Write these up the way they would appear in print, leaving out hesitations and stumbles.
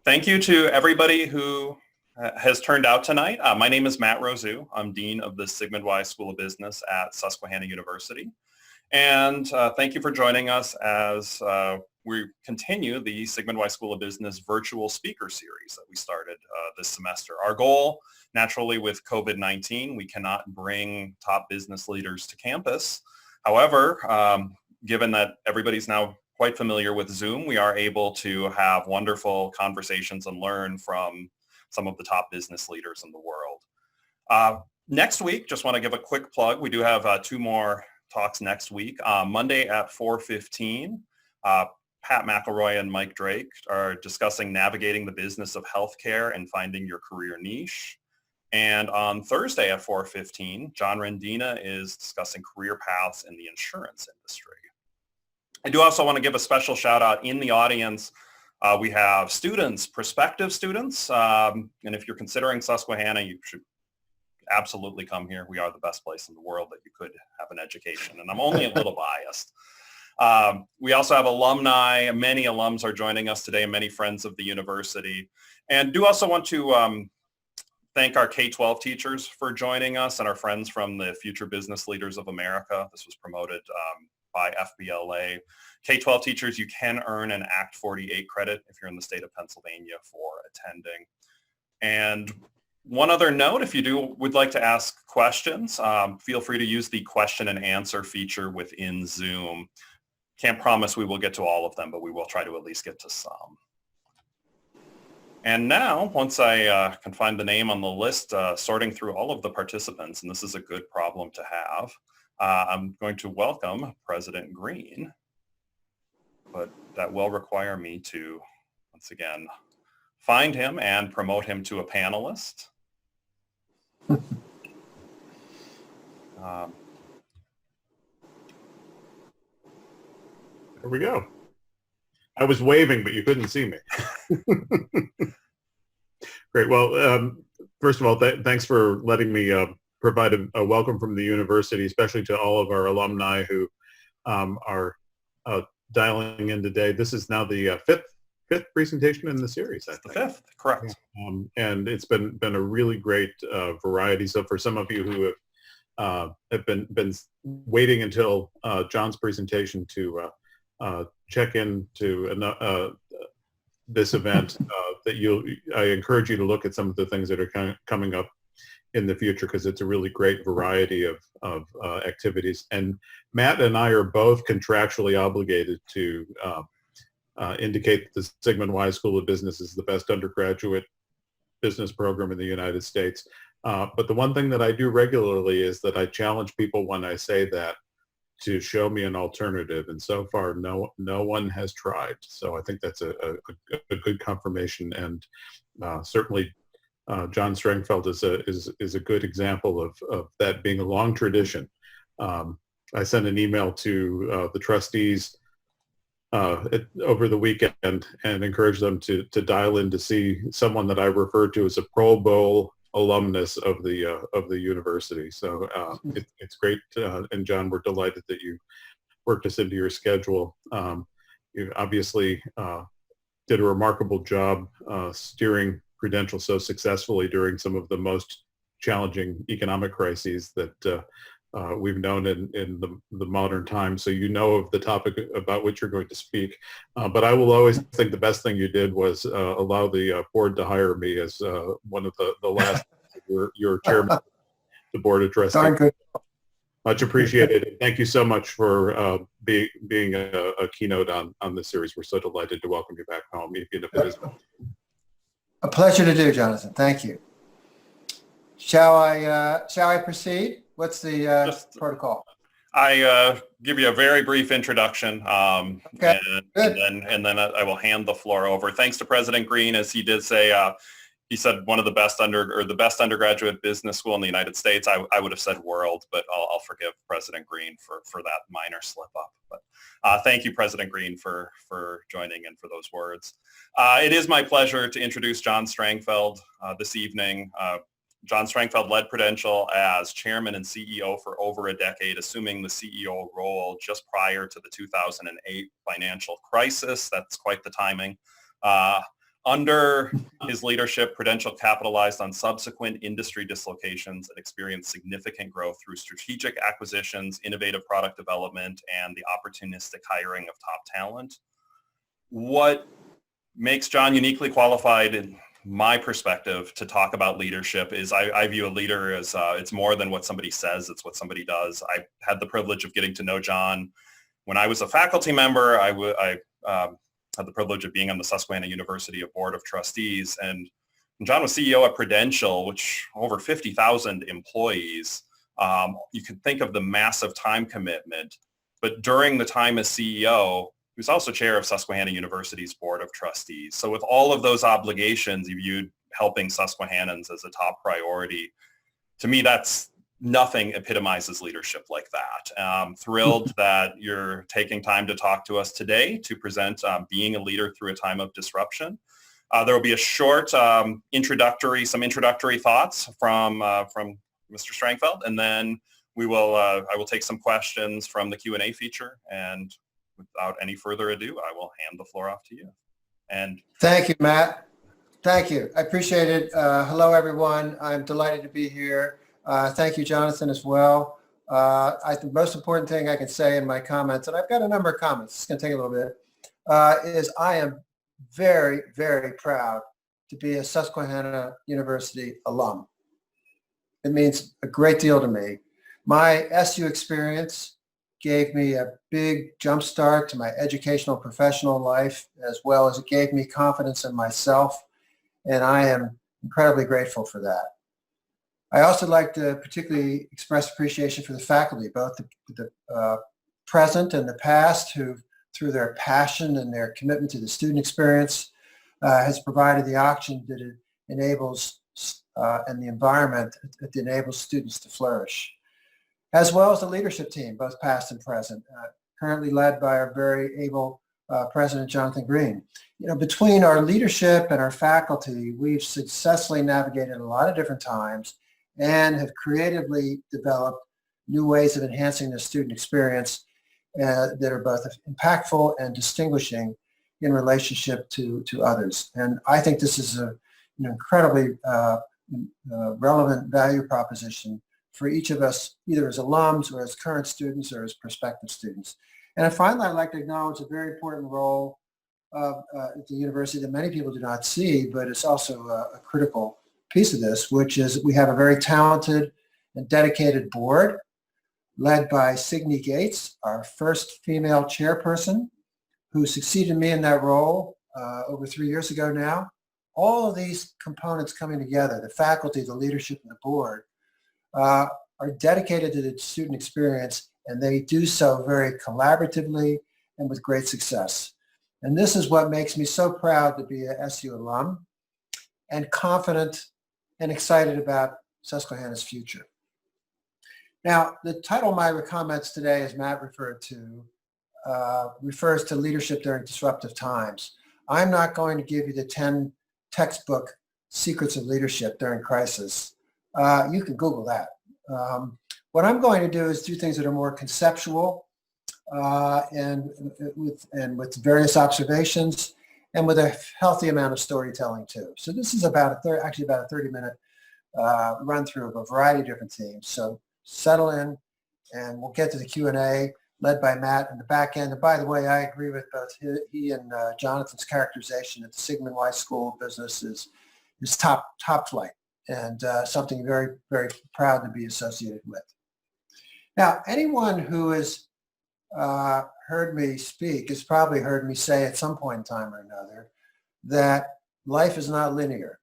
Thank you to everybody who has turned out tonight. My name is Matt Rosu. I'm Dean of the Sigmund Weis School of Business at Susquehanna University. And thank you for joining us as we continue the Sigmund Weis School of Business virtual speaker series that we started this semester. Our goal, naturally with COVID-19, we cannot bring top business leaders to campus. However, given that everybody's now quite familiar with Zoom, we are able to have wonderful conversations and learn from some of the top business leaders in the world. Next week, just want to give a quick plug. We do have two more talks next week. Monday at 4:15, Pat McElroy and Mike Drake are discussing navigating the business of healthcare and finding your career niche. And on Thursday at 4:15, John Rendina is discussing career paths in the insurance industry. I do also want to give a special shout out in the audience. We have students, prospective students, and if you're considering Susquehanna, you should absolutely come here. We are the best place in the world that you could have an education, and I'm only a little biased. We also have alumni. Many alums are joining us today, many friends of the university. And do also want to thank our K-12 teachers for joining us and our friends from the Future Business Leaders of America. This was promoted by FBLA. K-12 teachers, you can earn an Act 48 credit if you're in the state of Pennsylvania for attending. And one other note, if you would like to ask questions, feel free to use the question and answer feature within Zoom. Can't promise we will get to all of them, but we will try to at least get to some. And now, once I can find the name on the list, sorting through all of the participants, and this is a good problem to have, I'm going to welcome President Green, but that will require me to, once again, find him and promote him to a panelist. There we go. I was waving, but you couldn't see me. Great. Well, first of all, thanks for letting me provide a welcome from the university, especially to all of our alumni who are dialing in today. This is now the fifth presentation in the series, I think. The fifth, correct. And it's been a really great variety. So for some of you who have been waiting until John's presentation to check into this event, I encourage you to look at some of the things that are coming up in the future, because it's a really great variety of activities. And Matt and I are both contractually obligated to indicate that the Sigmund Weis School of Business is the best undergraduate business program in the United States. But the one thing that I do regularly is that I challenge people when I say that to show me an alternative. And so far, no one has tried. So I think that's a good confirmation. And certainly John Strangfeld is a good example of that being a long tradition. I sent an email to the trustees over the weekend and encouraged them to dial in to see someone that I refer to as a Pro Bowl alumnus of the university. So it's great, and John, we're delighted that you worked us into your schedule. You obviously did a remarkable job steering Prudential so successfully during some of the most challenging economic crises that we've known in the modern time. So you know of the topic about which you're going to speak. But I will always think the best thing you did was allow the board to hire me as one of the last your chairman of the board of trustees. Much appreciated. Thank you so much for being a keynote on this series. We're so delighted to welcome you back home, even if it is a pleasure to do, Jonathan. Thank you. Shall I proceed? What's the protocol? I give you a very brief introduction, okay. and then I will hand the floor over. Thanks to President Green, as he did say, he said one of the best the best undergraduate business school in the United States. I would have said world, but I'll forgive President Green for that minor slip up. But thank you, President Green, for joining and for those words. It is my pleasure to introduce John Strangfeld this evening. John Strangfeld led Prudential as chairman and CEO for over a decade, assuming the CEO role just prior to the 2008 financial crisis. That's quite the timing. Under his leadership, Prudential capitalized on subsequent industry dislocations and experienced significant growth through strategic acquisitions, innovative product development, and the opportunistic hiring of top talent. What makes John uniquely qualified in my perspective to talk about leadership is I view a leader as it's more than what somebody says, it's what somebody does. I had the privilege of getting to know John when I was a faculty member. I had the privilege of being on the Susquehanna University Board of Trustees, and John was CEO at Prudential, which over 50,000 employees. You could think of the massive time commitment, but during the time as CEO, he was also chair of Susquehanna University's Board of Trustees. So with all of those obligations, he viewed helping Susquehannans as a top priority. To me, that's nothing epitomizes leadership like that. Thrilled that you're taking time to talk to us today to present being a leader through a time of disruption. There will be a short introductory thoughts from Mr. Strangfeld, and then I will take some questions from the Q&A feature. And without any further ado, I will hand the floor off to you. And thank you, Matt. Thank you. I appreciate it. Hello, everyone. I'm delighted to be here. Thank you, Jonathan, as well. I think the most important thing I can say in my comments, and I've got a number of comments, it's going to take a little bit, is I am very, very proud to be a Susquehanna University alum. It means a great deal to me. My SU experience gave me a big jump start to my educational professional life, as well as it gave me confidence in myself, and I am incredibly grateful for that. I also like to particularly express appreciation for the faculty, both the present and the past, who, through their passion and their commitment to the student experience, has provided the oxygen that it enables and the environment that enables students to flourish, as well as the leadership team, both past and present, currently led by our very able President Jonathan Green. You know, between our leadership and our faculty, we've successfully navigated a lot of different times and have creatively developed new ways of enhancing the student experience that are both impactful and distinguishing in relationship to others. And I think this is an incredibly relevant value proposition for each of us, either as alums or as current students or as prospective students. And finally, I'd like to acknowledge a very important role at the university that many people do not see, but it's also a critical piece of this, which is we have a very talented and dedicated board led by Signe Gates, our first female chairperson, who succeeded me in that role over 3 years ago now. All of these components coming together, the faculty, the leadership, and the board, are dedicated to the student experience, and they do so very collaboratively and with great success. And this is what makes me so proud to be a SU alum and confident and excited about Susquehanna's future. Now, the title of my comments today, as Matt referred to, refers to leadership during disruptive times. I'm not going to give you the 10 textbook secrets of leadership during crisis. You can Google that. What I'm going to do is do things that are more conceptual and with various observations and with a healthy amount of storytelling too. So this is about a 30-minute run through of a variety of different themes. So settle in and we'll get to the Q&A led by Matt in the back end. And by the way, I agree with both he and Jonathan's characterization that the Sigmund Weis School of Business is top flight and something very, very proud to be associated with. Now, anyone who has heard me speak has probably heard me say at some point in time or another that life is not linear.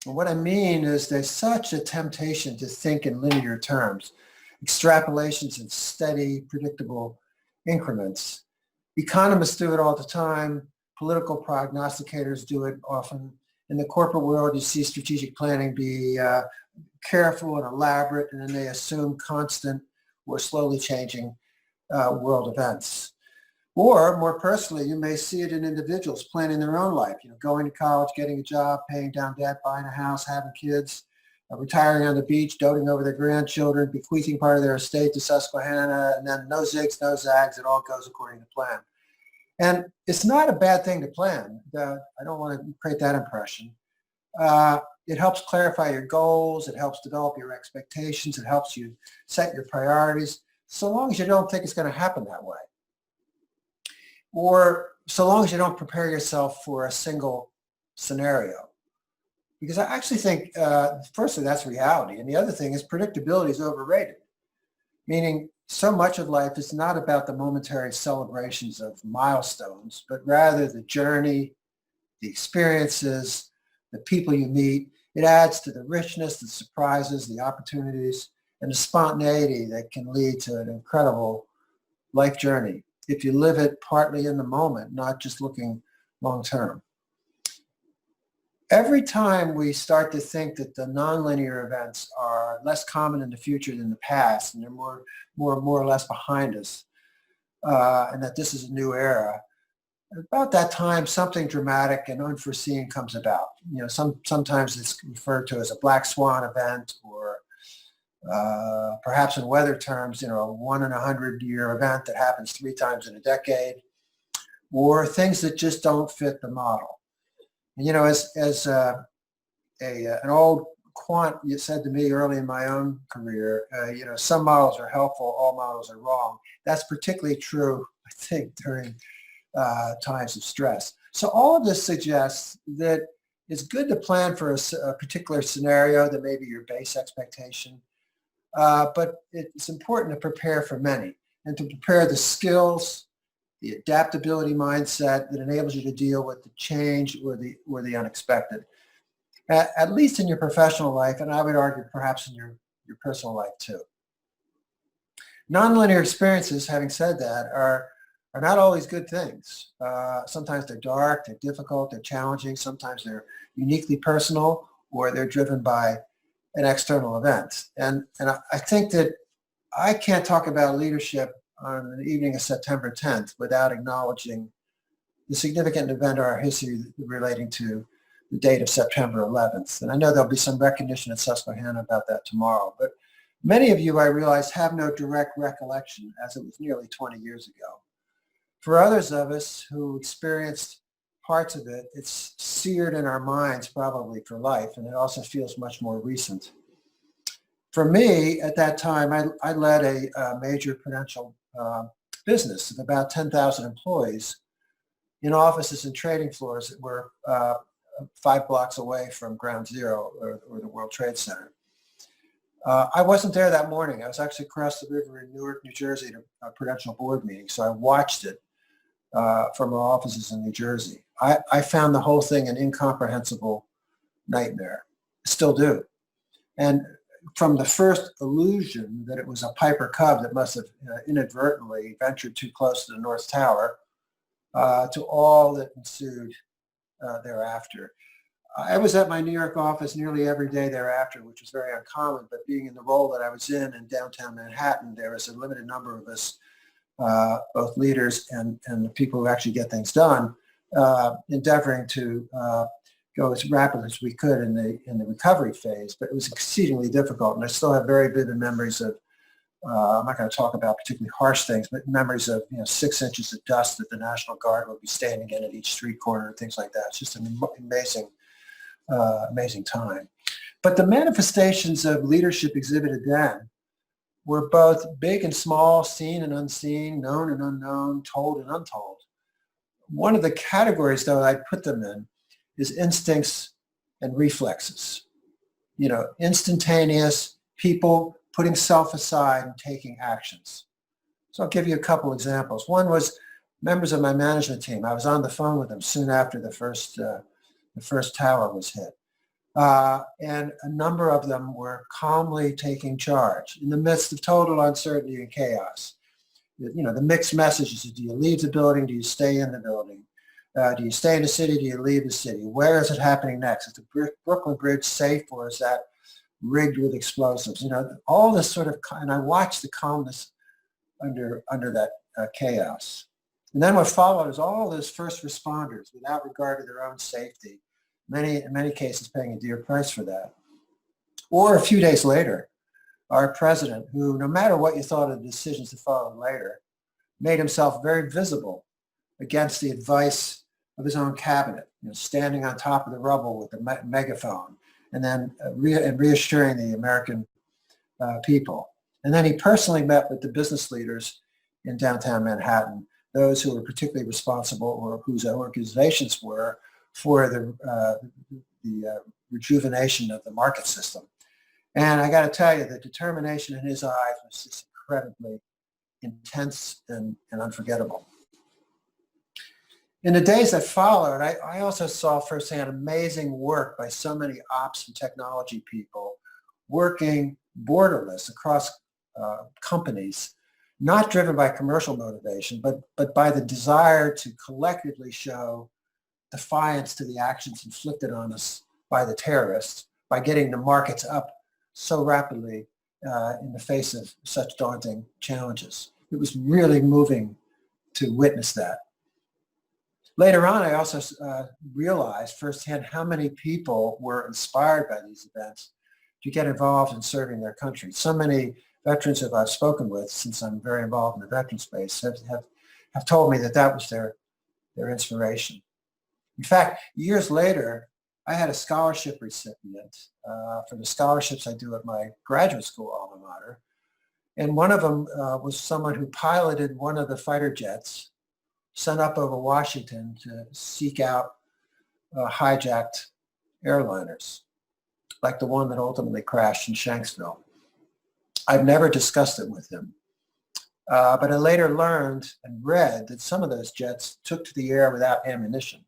And what I mean is there's such a temptation to think in linear terms, extrapolations in steady, predictable increments. Economists do it all the time. Political prognosticators do it often. In the corporate world, you see strategic planning be careful and elaborate, and then they assume constant or slowly changing world events. Or more personally, you may see it in individuals planning their own life, going to college, getting a job, paying down debt, buying a house, having kids, retiring on the beach, doting over their grandchildren, bequeathing part of their estate to Susquehanna, and then no zigs, no zags, it all goes according to plan. And it's not a bad thing to plan. I don't want to create that impression. It helps clarify your goals. It helps develop your expectations. It helps you set your priorities, so long as you don't think it's going to happen that way. Or so long as you don't prepare yourself for a single scenario. Because I actually think, firstly, that's reality. And the other thing is predictability is overrated. Meaning so much of life is not about the momentary celebrations of milestones, but rather the journey, the experiences, the people you meet. It adds to the richness, the surprises, the opportunities, and the spontaneity that can lead to an incredible life journey if you live it partly in the moment, not just looking long term. Every time we start to think that the nonlinear events are less common in the future than the past, and they're more or less behind us, and that this is a new era, about that time, something dramatic and unforeseen comes about. Sometimes it's referred to as a black swan event, or perhaps in weather terms, a 1 in 100-year event that happens 3 times in a decade, or things that just don't fit the model. And, as an old quant said to me early in my own career, some models are helpful, all models are wrong. That's particularly true, I think, during times of stress. So all of this suggests that it's good to plan for a particular scenario that may be your base expectation, but it's important to prepare for many and to prepare the skills, the adaptability mindset that enables you to deal with the change or the unexpected, at least in your professional life, and I would argue perhaps in your personal life too. Nonlinear experiences, having said that, are not always good things. Sometimes they're dark, they're difficult, they're challenging. Sometimes they're uniquely personal, or they're driven by an external event. And I think that I can't talk about leadership on the evening of September 10th without acknowledging the significant event in our history relating to the date of September 11th. And I know there'll be some recognition at Susquehanna about that tomorrow. But many of you, I realize, have no direct recollection, as it was nearly 20 years ago. For others of us who experienced parts of it, it's seared in our minds probably for life, and it also feels much more recent. For me, at that time, I led a major Prudential business of about 10,000 employees in offices and trading floors that were 5 blocks away from Ground Zero or the World Trade Center. I wasn't there that morning. I was actually across the river in Newark, New Jersey at a Prudential board meeting, so I watched it from our offices in New Jersey. I found the whole thing an incomprehensible nightmare. Still do. And from the first illusion that it was a Piper Cub that must have inadvertently ventured too close to the North Tower, to all that ensued thereafter. I was at my New York office nearly every day thereafter, which was very uncommon, but being in the role that I was in downtown Manhattan, there was a limited number of us, both leaders and the people who actually get things done, endeavoring to go as rapidly as we could in the recovery phase. But it was exceedingly difficult, and I still have very vivid memories of, I'm not going to talk about particularly harsh things, but memories of 6 inches of dust that the National Guard would be standing in at each street corner and things like that. It's just an amazing time. But the manifestations of leadership exhibited then were both big and small, seen and unseen, known and unknown, told and untold. One of the categories, though, I put them in is instincts and reflexes. Instantaneous people putting self aside and taking actions. So I'll give you a couple examples. One was members of my management team. I was on the phone with them soon after the first tower was hit. And a number of them were calmly taking charge in the midst of total uncertainty and chaos. The mixed messages. Do you leave the building? Do you stay in the building? Do you stay in the city? Do you leave the city? Where is it happening next? Is the Brooklyn Bridge safe, or is that rigged with explosives? All this sort of, and I watched the calmness under that chaos. And then what followed is all those first responders, without regard to their own safety, in many cases paying a dear price for that. Or a few days later, our president, who, no matter what you thought of the decisions that followed later, made himself very visible against the advice of his own cabinet, standing on top of the rubble with a megaphone, and then reassuring the American people. And then he personally met with the business leaders in downtown Manhattan, those who were particularly responsible or whose organizations were for the rejuvenation of the market system. And I got to tell you, the determination in his eyes was just incredibly intense and unforgettable. In the days that followed, I also saw firsthand amazing work by so many ops and technology people working borderless across companies, not driven by commercial motivation, but by the desire to collectively show defiance to the actions inflicted on us by the terrorists, by getting the markets up so rapidly in the face of such daunting challenges. It was really moving to witness that. Later on, I also realized firsthand how many people were inspired by these events to get involved in serving their country. So many veterans that I've spoken with, since I'm very involved in the veteran space, have told me that was their inspiration. In fact, years later, I had a scholarship recipient for the scholarships I do at my graduate school alma mater. And one of them was someone who piloted one of the fighter jets sent up over Washington to seek out hijacked airliners, like the one that ultimately crashed in Shanksville. I've never discussed it with him. But I later learned and read that some of those jets took to the air without ammunition,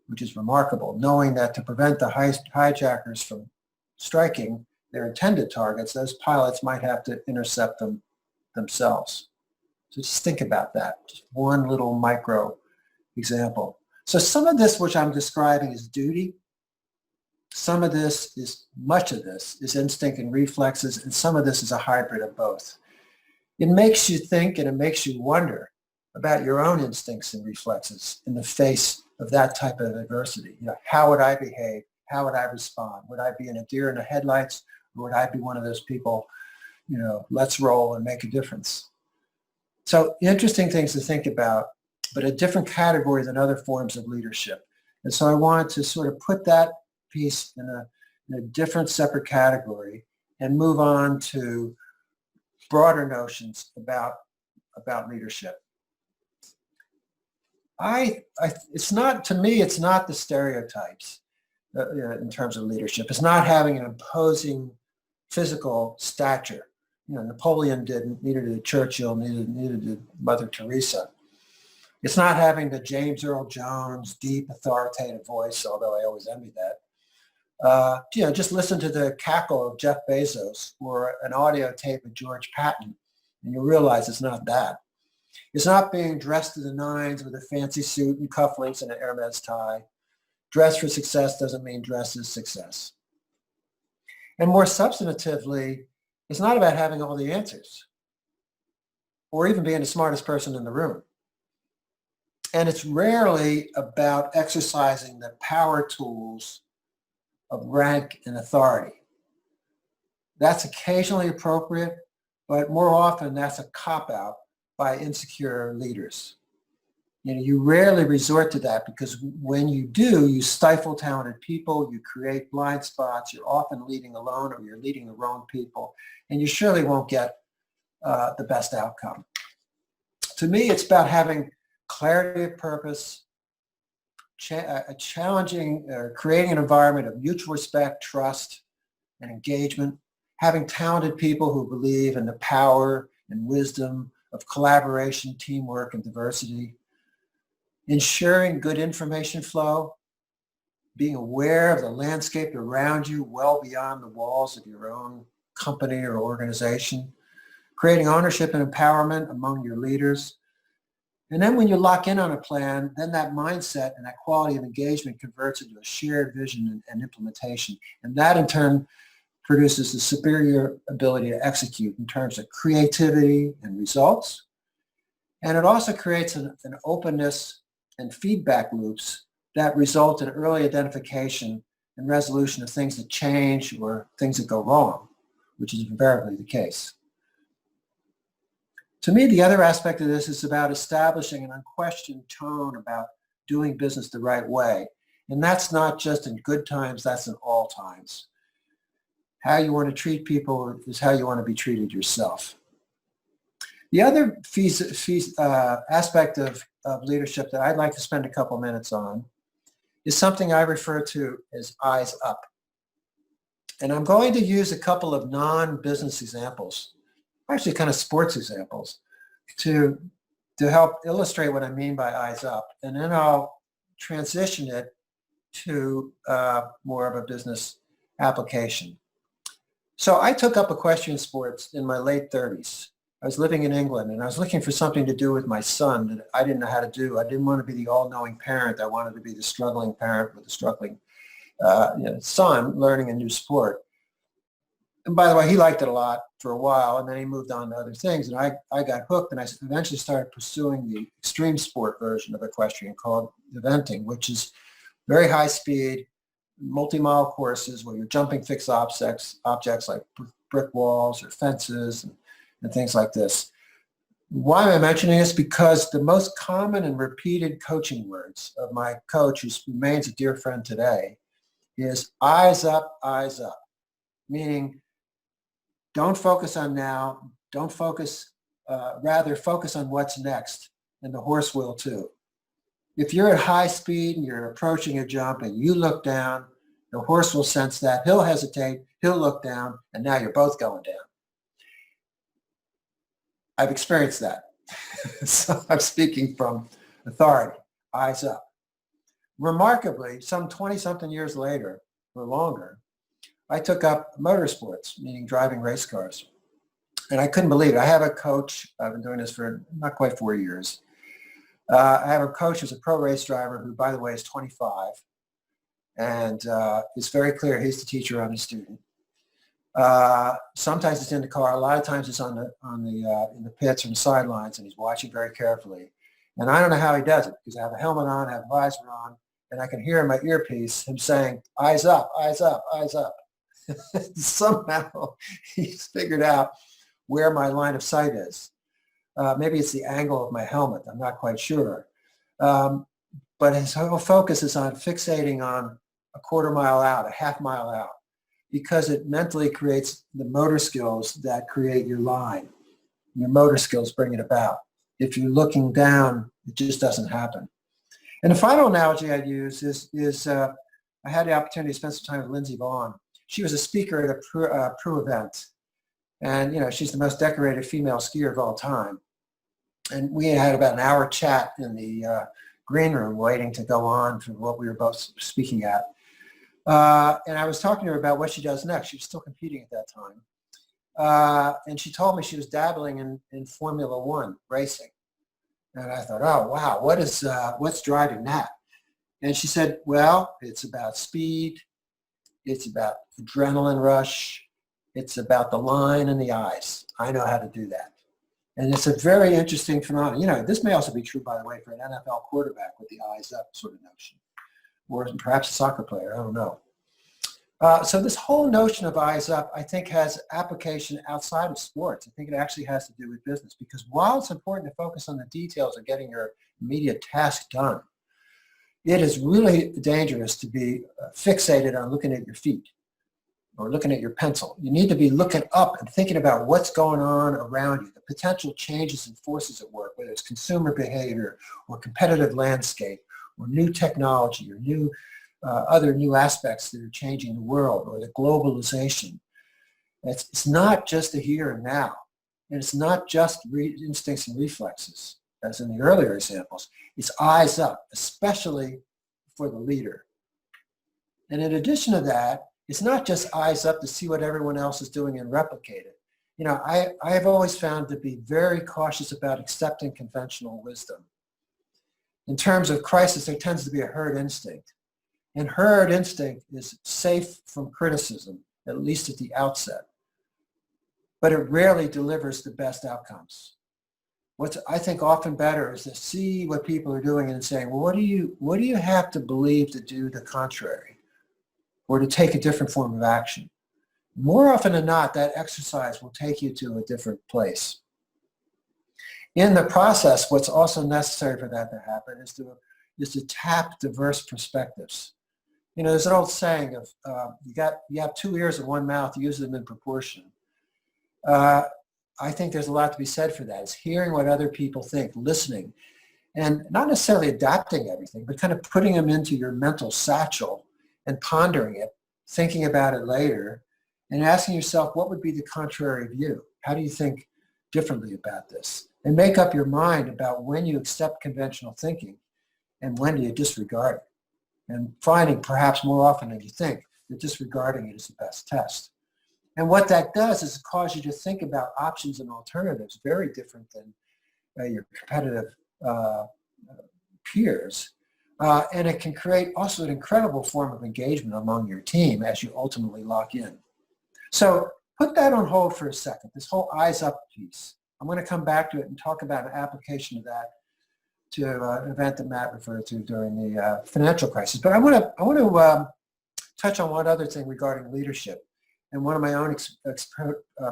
which is remarkable, knowing that to prevent the hijackers from striking their intended targets, those pilots might have to intercept them themselves. So just think about that, just one little micro example. So some of this, which I'm describing, is duty. Much of this is instinct and reflexes, and some of this is a hybrid of both. It makes you think and it makes you wonder about your own instincts and reflexes in the face of that type of adversity. How would I behave? How would I respond? Would I be in a deer in the headlights, or would I be one of those people, let's roll and make a difference? So interesting things to think about, but a different category than other forms of leadership. And so I wanted to sort of put that piece in a different separate category and move on to broader notions about leadership. It's not the stereotypes in terms of leadership. It's not having an imposing physical stature. Napoleon didn't, neither did Churchill, neither did Mother Teresa. It's not having the James Earl Jones deep authoritative voice, although I always envy that. Just listen to the cackle of Jeff Bezos or an audio tape of George Patton, and you realize it's not that. It's not being dressed to the nines with a fancy suit and cufflinks and an Hermes tie. Dress for success doesn't mean dress is success. And more substantively, it's not about having all the answers or even being the smartest person in the room. And it's rarely about exercising the power tools of rank and authority. That's occasionally appropriate, but more often that's a cop-out by insecure leaders. You rarely resort to that because when you do, you stifle talented people, you create blind spots, you're often leading alone or you're leading the wrong people, and you surely won't get the best outcome. To me, it's about having clarity of purpose, creating an environment of mutual respect, trust, and engagement, having talented people who believe in the power and wisdom of collaboration, teamwork, and diversity, ensuring good information flow, being aware of the landscape around you well beyond the walls of your own company or organization, creating ownership and empowerment among your leaders. And then when you lock in on a plan, then that mindset and that quality of engagement converts into a shared vision and implementation. And that in turn produces the superior ability to execute in terms of creativity and results. And it also creates an openness and feedback loops that result in early identification and resolution of things that change or things that go wrong, which is invariably the case. To me, the other aspect of this is about establishing an unquestioned tone about doing business the right way. And that's not just in good times, that's in all times. How you want to treat people is how you want to be treated yourself. The other aspect of leadership that I'd like to spend a couple minutes on is something I refer to as eyes up. And I'm going to use a couple of non-business examples, actually kind of sports examples, to help illustrate what I mean by eyes up. And then I'll transition it to more of a business application. So I took up equestrian sports in my late 30s. I was living in England, and I was looking for something to do with my son that I didn't know how to do. I didn't want to be the all-knowing parent. I wanted to be the struggling parent with a struggling son learning a new sport. And by the way, he liked it a lot for a while, and then he moved on to other things. And I got hooked, and I eventually started pursuing the extreme sport version of equestrian called eventing, which is very high speed, multi-mile courses where you're jumping fixed objects like brick walls or fences and things like this. Why am I mentioning this? Because the most common and repeated coaching words of my coach, who remains a dear friend today, is eyes up, meaning don't focus on now, don't focus, rather focus on what's next, and the horse will too. If you're at high speed and you're approaching a jump and you look down, the horse will sense that. He'll hesitate, he'll look down, and now you're both going down. I've experienced that. So I'm speaking from authority, eyes up. Remarkably, some 20-something years later or longer, I took up motorsports, meaning driving race cars. And I couldn't believe it. I have a coach. I've been doing this for not quite 4 years. I have a coach who's a pro race driver who, by the way, is 25. And it's very clear he's the teacher on his student. Sometimes it's in the car. A lot of times it's in the pits or the sidelines, and he's watching very carefully. And I don't know how he does it, because I have a helmet on, I have a visor on, and I can hear in my earpiece him saying, eyes up, eyes up, eyes up. Somehow he's figured out where my line of sight is. Maybe it's the angle of my helmet. I'm not quite sure. But his whole focus is on fixating on a quarter mile out, a half mile out, because it mentally creates the motor skills that create your line. Your motor skills bring it about. If you're looking down, it just doesn't happen. And the final analogy I'd use is I had the opportunity to spend some time with Lindsey Vaughn. She was a speaker at a Pru event. And, she's the most decorated female skier of all time. And we had about an hour chat in the green room waiting to go on for what we were both speaking at. And I was talking to her about what she does next. She was still competing at that time. And she told me she was dabbling in Formula One racing. And I thought, oh, wow, what's driving that? And she said, well, it's about speed. It's about adrenaline rush. It's about the line and the eyes. I know how to do that. And it's a very interesting phenomenon. This may also be true, by the way, for an NFL quarterback with the eyes up sort of notion, or perhaps a soccer player. I don't know. So this whole notion of eyes up, I think, has application outside of sports. I think it actually has to do with business, because while it's important to focus on the details of getting your immediate task done, it is really dangerous to be fixated on looking at your feet or looking at your pencil. You need to be looking up and thinking about what's going on around you, the potential changes and forces at work, whether it's consumer behavior or competitive landscape or new technology or other new aspects that are changing the world, or the globalization. It's not just the here and now. And it's not just instincts and reflexes, as in the earlier examples. It's eyes up, especially for the leader. And in addition to that, it's not just eyes up to see what everyone else is doing and replicate it. I have always found to be very cautious about accepting conventional wisdom. In terms of crisis, there tends to be a herd instinct. And herd instinct is safe from criticism, at least at the outset. But it rarely delivers the best outcomes. What's, I think, often better is to see what people are doing and saying, well, what do you have to believe to do the contrary, or to take a different form of action? More often than not, that exercise will take you to a different place. In the process, what's also necessary for that to happen is to tap diverse perspectives. You know, there's an old saying of you have two ears and one mouth, use them in proportion. I think there's a lot to be said for that. It's hearing what other people think, listening, and not necessarily adapting everything, but kind of putting them into your mental satchel and pondering it, thinking about it later, and asking yourself, what would be the contrary view? How do you think differently about this? And make up your mind about when you accept conventional thinking and when do you disregard it. And finding perhaps more often than you think that disregarding it is the best test. And what that does is cause you to think about options and alternatives very different than your competitive peers. And it can create also an incredible form of engagement among your team as you ultimately lock in. So put that on hold for a second, this whole eyes up piece. I'm going to come back to it and talk about an application of that to an event that Matt referred to during the financial crisis. But I want to touch on one other thing regarding leadership and one of my own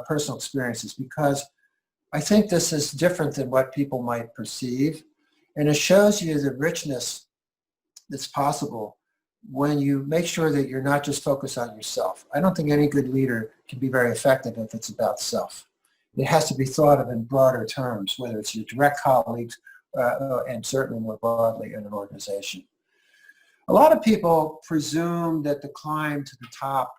personal experiences, because I think this is different than what people might perceive. And it shows you the richness that's possible when you make sure that you're not just focused on yourself. I don't think any good leader can be very effective if it's about self. It has to be thought of in broader terms, whether it's your direct colleagues and certainly more broadly in an organization. A lot of people presume that the climb to the top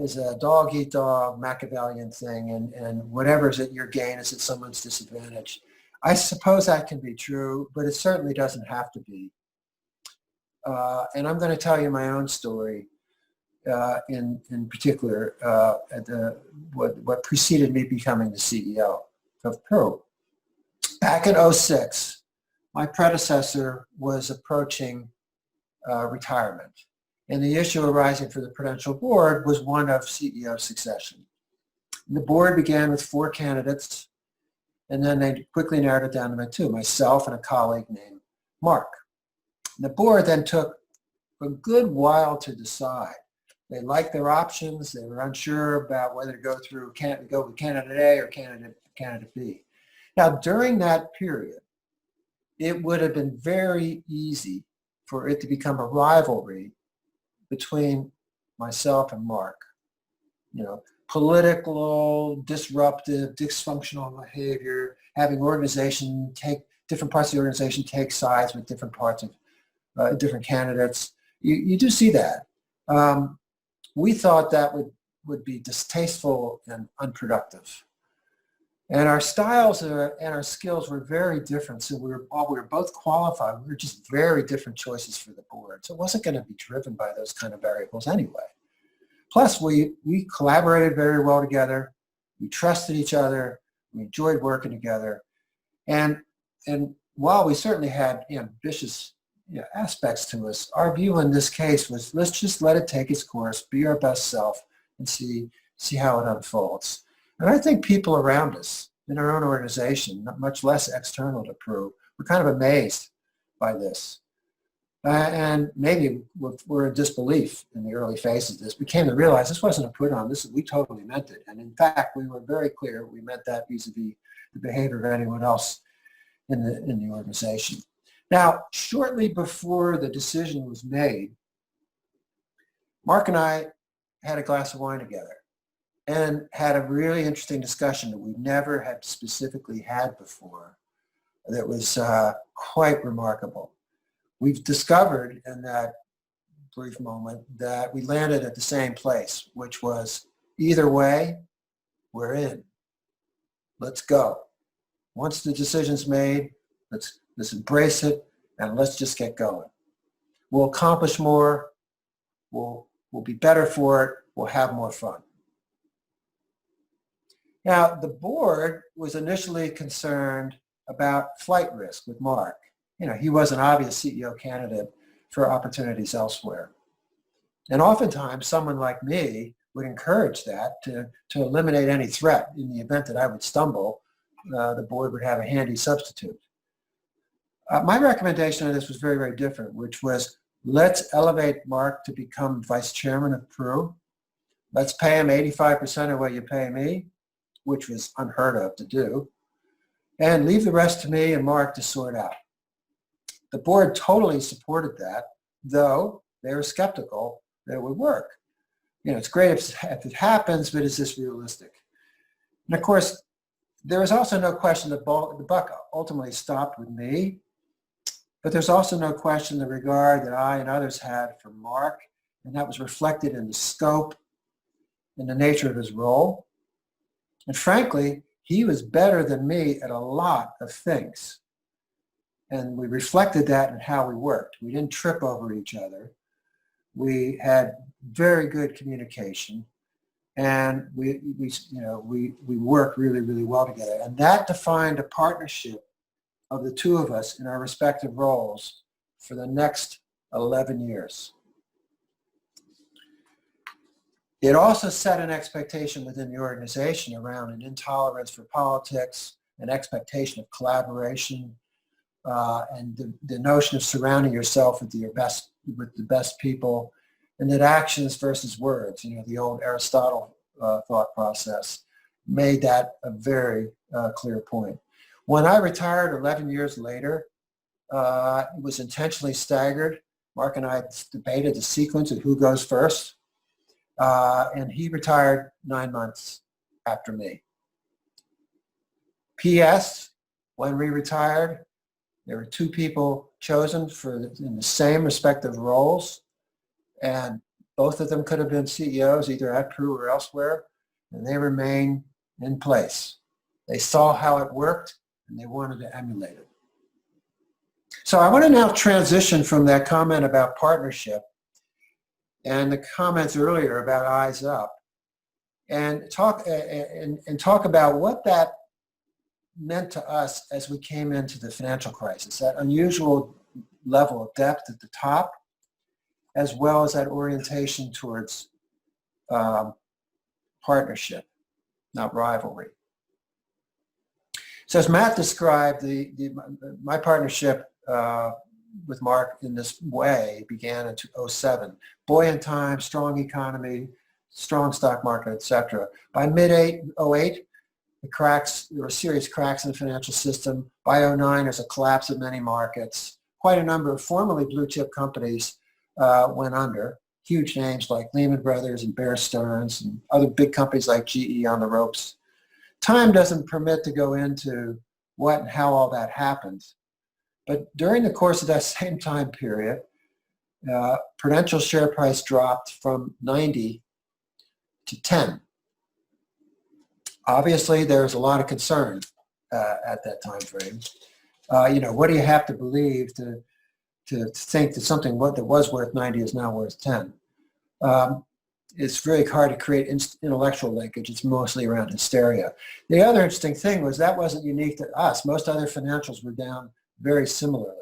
is a dog-eat-dog Machiavellian thing, and whatever's at your gain is at someone's disadvantage. I suppose that can be true, but it certainly doesn't have to be. And I'm going to tell you my own story in particular, what preceded me becoming the CEO of Pro. Back in 2006, my predecessor was approaching retirement. And the issue arising for the Prudential board was one of CEO succession. And the board began with 4 candidates, and then they quickly narrowed it down to 2, myself and a colleague named Mark. And the board then took a good while to decide. They liked their options. They were unsure about whether to go with candidate A or candidate B. Now, during that period, it would have been very easy for it to become a rivalry between myself and Mark. You know, political, disruptive, dysfunctional behavior, having different parts of the organization take sides with different parts of different candidates. You do see that. We thought that would be distasteful and unproductive. And our styles and our skills were very different. So while we were both qualified, we were just very different choices for the board. So it wasn't going to be driven by those kind of variables anyway. Plus, we collaborated very well together. We trusted each other. We enjoyed working together. And while we certainly had ambitious aspects to us, our view in this case was, let's just let it take its course, be our best self, and see how it unfolds. And I think people around us in our own organization, much less external to Pru, were kind of amazed by this. And maybe we're in disbelief in the early phases of this. We came to realize this wasn't a put on. We totally meant it. And in fact, we were very clear we meant that vis-a-vis the behavior of anyone else in the organization. Now, shortly before the decision was made, Mark and I had a glass of wine together and had a really interesting discussion that we never had specifically had before that was quite remarkable. We've discovered in that brief moment that we landed at the same place, which was either way, we're in. Let's go. Once the decision's made, let's embrace it and let's just get going. We'll accomplish more. We'll be better for it. We'll have more fun. Now, the board was initially concerned about flight risk with Mark. He was an obvious CEO candidate for opportunities elsewhere. And oftentimes, someone like me would encourage that to eliminate any threat. In the event that I would stumble, the board would have a handy substitute. My recommendation on this was very, very different, which was let's elevate Mark to become vice chairman of Pru. Let's pay him 85% of what you pay me, which was unheard of to do. and leave the rest to me and Mark to sort out. The board totally supported that, though they were skeptical that it would work. It's great if it happens, but is this realistic? And of course, there was also no question that the buck ultimately stopped with me, but there's also no question the regard that I and others had for Mark, and that was reflected in the scope and the nature of his role. And frankly, he was better than me at a lot of things. And we reflected that in how we worked. We didn't trip over each other. We had very good communication, and we worked really, really well together. And that defined a partnership of the two of us in our respective roles for the next 11 years. It also set an expectation within the organization around an intolerance for politics, an expectation of collaboration, and the notion of surrounding yourself with the best people, and that actions versus words, the old Aristotle thought process, made that a very clear point. When I retired 11 years later, it was intentionally staggered. Mark and I debated the sequence of who goes first, and he retired 9 months after me. P.S. When we retired, there were two people chosen in the same respective roles, and both of them could have been CEOs either at Pru or elsewhere, and they remain in place. They saw how it worked, and they wanted to emulate it. So I want to now transition from that comment about partnership and the comments earlier about eyes up, and talk about what that meant to us as we came into the financial crisis, that unusual level of depth at the top, as well as that orientation towards partnership, not rivalry. So as Matt described, my partnership with Mark in this way began in 2007. Buoyant times, strong economy, strong stock market, etc. By mid-2008, there were serious cracks in the financial system. By 2009, there's a collapse of many markets. Quite a number of formerly blue chip companies went under. Huge names like Lehman Brothers and Bear Stearns and other big companies like GE on the ropes. Time doesn't permit to go into what and how all that happened. But during the course of that same time period, Prudential share price dropped from 90 to 10. Obviously, there was a lot of concern at that time frame. What do you have to believe to think that something that was worth 90 is now worth 10? It's very hard to create intellectual linkage. It's mostly around hysteria. The other interesting thing was that wasn't unique to us. Most other financials were down very similarly.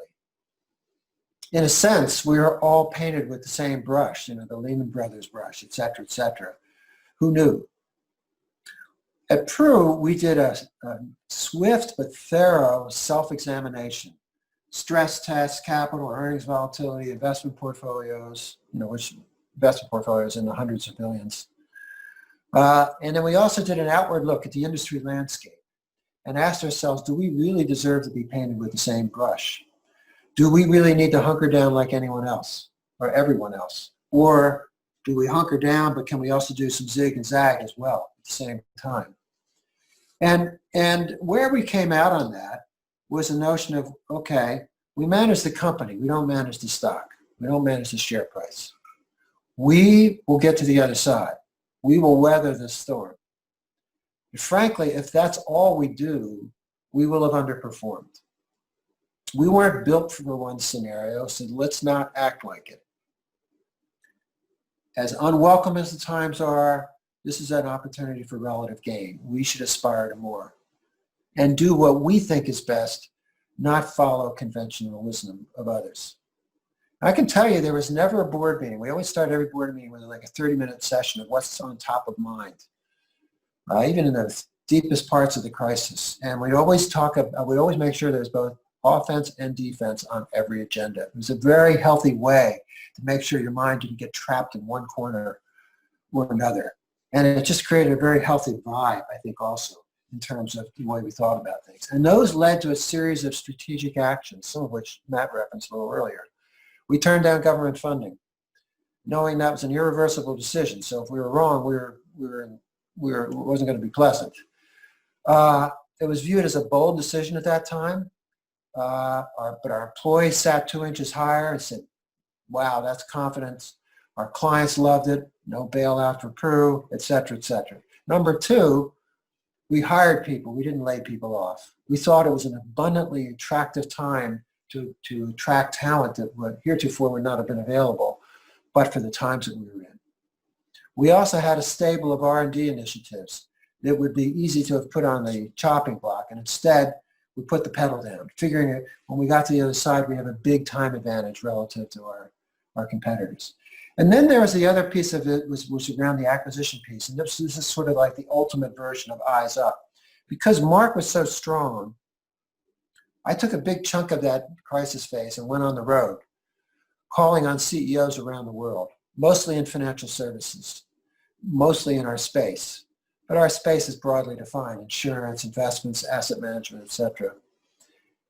In a sense, we were all painted with the same brush, the Lehman Brothers brush, et cetera, et cetera. Who knew? At Pru, we did a swift but thorough self-examination. Stress tests, capital, earnings volatility, investment portfolios, which investment portfolios in the hundreds of billions. And then we also did an outward look at the industry landscape and asked ourselves, do we really deserve to be painted with the same brush? Do we really need to hunker down like anyone else or everyone else? Or do we hunker down, but can we also do some zig and zag as well at the same time? And where we came out on that was the notion of, okay, we manage the company. We don't manage the stock. We don't manage the share price. We will get to the other side. We will weather this storm. And frankly, if that's all we do, we will have underperformed. We weren't built for one scenario, so let's not act like it. As unwelcome as the times are, this is an opportunity for relative gain. We should aspire to more and do what we think is best, not follow conventional wisdom of others. I can tell you there was never a board meeting. We always start every board meeting with like a 30-minute session of what's on top of mind, even in the deepest parts of the crisis. And we'd always make sure there's both offense and defense on every agenda. It was a very healthy way to make sure your mind didn't get trapped in one corner or another. And it just created a very healthy vibe, I think, also. in terms of the way we thought about things. And those led to a series of strategic actions, some of which Matt referenced a little earlier. We turned down government funding, knowing that was an irreversible decision. So if we were wrong, it wasn't going to be pleasant. It was viewed as a bold decision at that time, but our employees sat 2 inches higher and said, wow, that's confidence. Our clients loved it, no bailout for Pru, et cetera, et cetera. Number two, we hired people. We didn't lay people off. We thought it was an abundantly attractive time to attract talent that would heretofore would not have been available, but for the times that we were in. We also had a stable of R&D initiatives that would be easy to have put on the chopping block, and instead we put the pedal down, figuring that when we got to the other side, we have a big time advantage relative to our competitors. And then there was the other piece of it was around the acquisition piece. And this is sort of like the ultimate version of eyes up. Because Mark was so strong, I took a big chunk of that crisis phase and went on the road, calling on CEOs around the world, mostly in financial services, mostly in our space. But our space is broadly defined: insurance, investments, asset management, et cetera.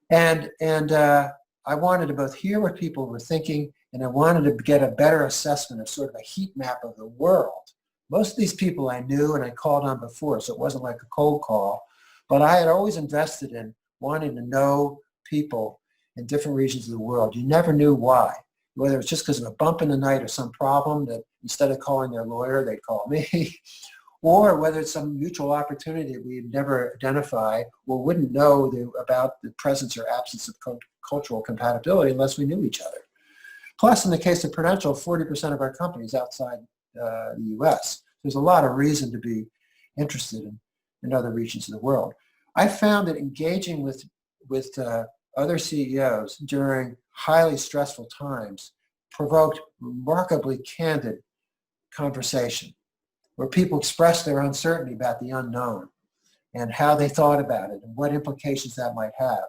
And I wanted to both hear what people were thinking, and I wanted to get a better assessment of sort of a heat map of the world. Most of these people I knew and I called on before, so it wasn't like a cold call, but I had always invested in wanting to know people in different regions of the world. You never knew why, whether it's just because of a bump in the night or some problem that instead of calling their lawyer, they'd call me, or whether it's some mutual opportunity we'd never identify or wouldn't know about the presence or absence of cultural compatibility unless we knew each other. Plus, in the case of Prudential, 40% of our company is outside the U.S. There's a lot of reason to be interested in other regions of the world. I found that engaging with other CEOs during highly stressful times provoked remarkably candid conversation where people expressed their uncertainty about the unknown and how they thought about it and what implications that might have.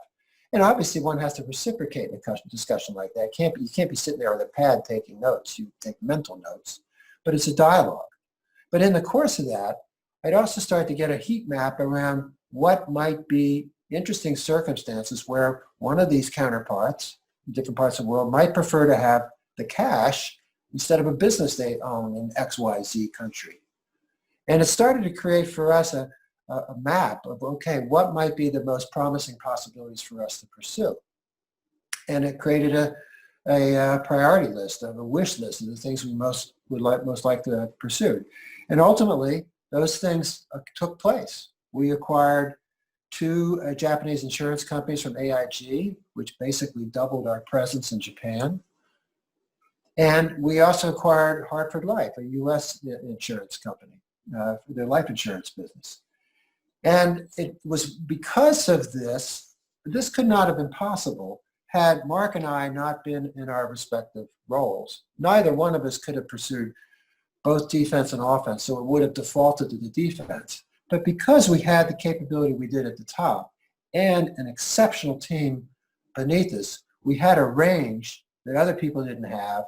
And obviously one has to reciprocate in a discussion like that. You can't be sitting there with a pad taking notes. You take mental notes, but it's a dialogue. But in the course of that, I'd also start to get a heat map around what might be interesting circumstances where one of these counterparts in different parts of the world might prefer to have the cash instead of a business they own in XYZ country. And it started to create for us a map of, okay, what might be the most promising possibilities for us to pursue? And it created a priority list, of a wish list of the things we most like to pursue. And ultimately, those things took place. We acquired 2 Japanese insurance companies from AIG, which basically doubled our presence in Japan. And we also acquired Hartford Life, a U.S. insurance company, for their life insurance business. And it was because of this could not have been possible had Mark and I not been in our respective roles. Neither one of us could have pursued both defense and offense, so it would have defaulted to the defense. But because we had the capability we did at the top and an exceptional team beneath us, we had a range that other people didn't have.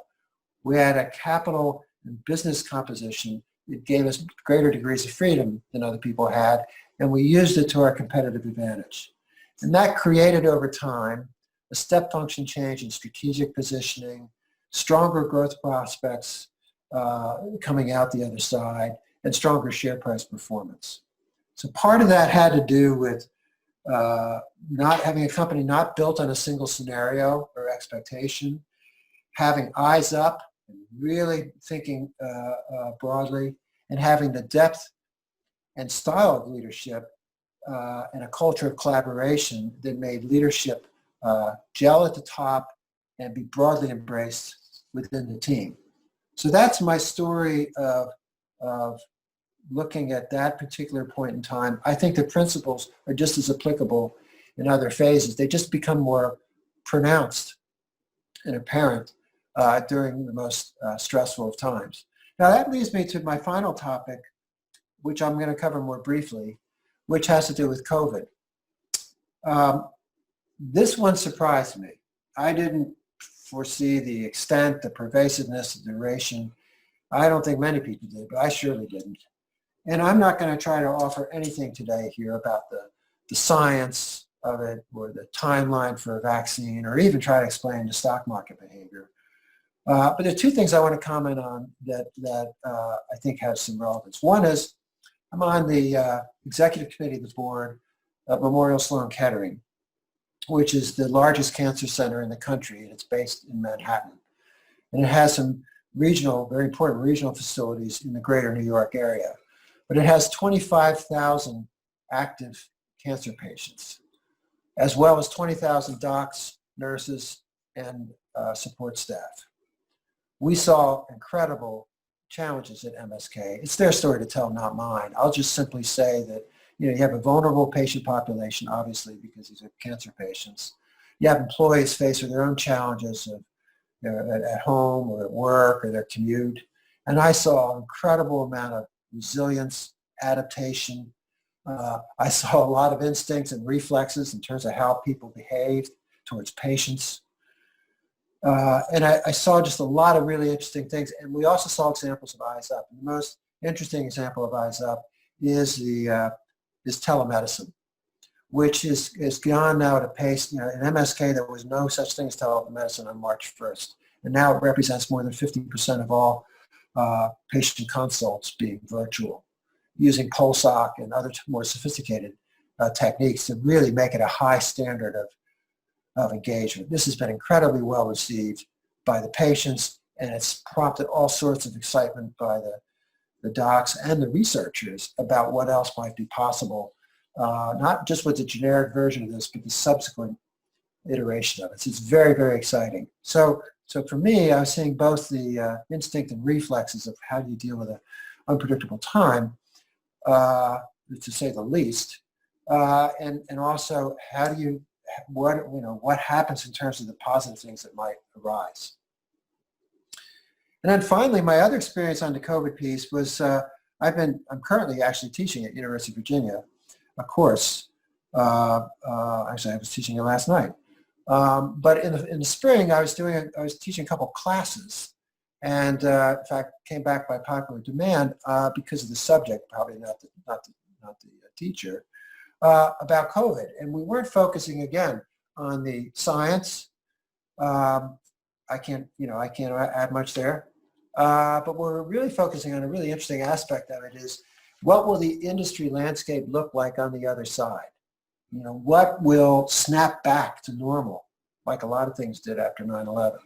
We had a capital and business composition that gave us greater degrees of freedom than other people had, and we used it to our competitive advantage. And that created over time a step function change in strategic positioning, stronger growth prospects coming out the other side, and stronger share price performance. So part of that had to do with not having a company not built on a single scenario or expectation, having eyes up and really thinking broadly, and having the depth and style of leadership and a culture of collaboration that made leadership gel at the top and be broadly embraced within the team. So that's my story of looking at that particular point in time. I think the principles are just as applicable in other phases. They just become more pronounced and apparent during the most stressful of times. Now that leads me to my final topic, which I'm going to cover more briefly, which has to do with COVID. This one surprised me. I didn't foresee the extent, the pervasiveness, the duration. I don't think many people did, but I surely didn't. And I'm not going to try to offer anything today here about the science of it or the timeline for a vaccine or even try to explain the stock market behavior. But there are two things I want to comment on that I think have some relevance. One is I'm on the executive committee of the board of Memorial Sloan Kettering, which is the largest cancer center in the country, and it's based in Manhattan. And it has some regional, very important regional facilities in the greater New York area. But it has 25,000 active cancer patients, as well as 20,000 docs, nurses, and support staff. We saw incredible challenges at MSK. It's their story to tell, not mine. I'll just simply say that you have a vulnerable patient population, obviously, because these are cancer patients. You have employees faced with their own challenges of, at home or at work or their commute. And I saw an incredible amount of resilience, adaptation. I saw a lot of instincts and reflexes in terms of how people behaved towards patients. And I saw just a lot of really interesting things. And we also saw examples of Eyes Up. And the most interesting example of Eyes Up is is telemedicine, which is gone now at a pace. In MSK, there was no such thing as telemedicine on March 1st. And now it represents more than 50% of all patient consults being virtual, using PulseOx and other more sophisticated techniques to really make it a high standard of engagement. This has been incredibly well received by the patients, and it's prompted all sorts of excitement by the docs and the researchers about what else might be possible, not just with the generic version of this, but the subsequent iteration of it. So it's very, very exciting. So for me, I was seeing both the instinct and reflexes of how do you deal with an unpredictable time, to say the least, and also how do you what happens in terms of the positive things that might arise. And then finally, my other experience on the COVID piece was I'm currently actually teaching at University of Virginia a course. Actually, I was teaching it last night. But in the spring, I was teaching a couple classes, and in fact, came back by popular demand because of the subject, probably not the teacher, about COVID. And we weren't focusing again on the science. I can't add much there. But we're really focusing on a really interesting aspect of it is what will the industry landscape look like on the other side? What will snap back to normal, like a lot of things did after 9/11?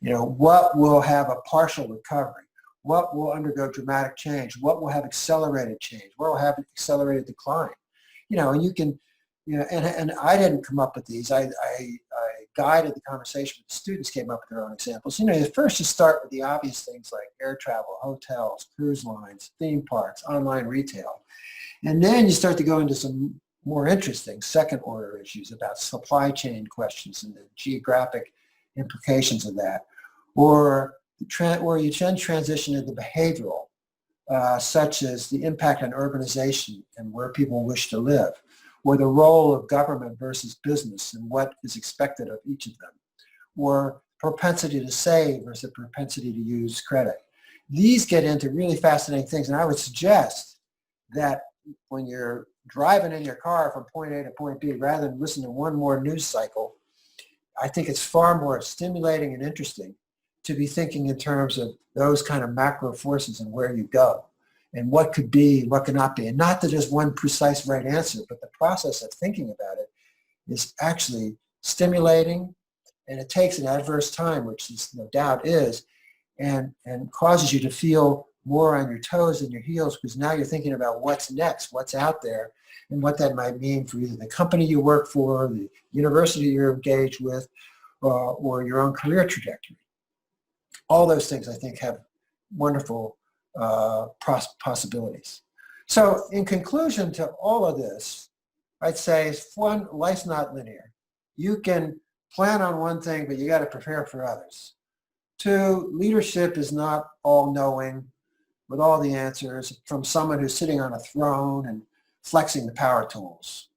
What will have a partial recovery? What will undergo dramatic change? What will have accelerated change? What will have accelerated decline? And you can, and I didn't come up with these. I guided the conversation with the students, came up with their own examples. First you start with the obvious things like air travel, hotels, cruise lines, theme parks, online retail. And then you start to go into some more interesting second order issues about supply chain questions and the geographic implications of that. Or you then transition into behavioral, such as the impact on urbanization and where people wish to live, or the role of government versus business and what is expected of each of them, or propensity to save versus propensity to use credit. These get into really fascinating things, and I would suggest that when you're driving in your car from point A to point B, rather than listen to one more news cycle, I think it's far more stimulating and interesting to be thinking in terms of those kind of macro forces and where you go and what could be and what could not be. And not that there's one precise right answer, but the process of thinking about it is actually stimulating, and it takes an adverse time, which this no doubt is, and causes you to feel more on your toes than your heels, because now you're thinking about what's next, what's out there, and what that might mean for either the company you work for, the university you're engaged with, or your own career trajectory. All those things, I think, have wonderful possibilities. So in conclusion to all of this, I'd say, one, life's not linear. You can plan on one thing, but you got to prepare for others. Two, leadership is not all-knowing with all the answers from someone who's sitting on a throne and flexing the power tools.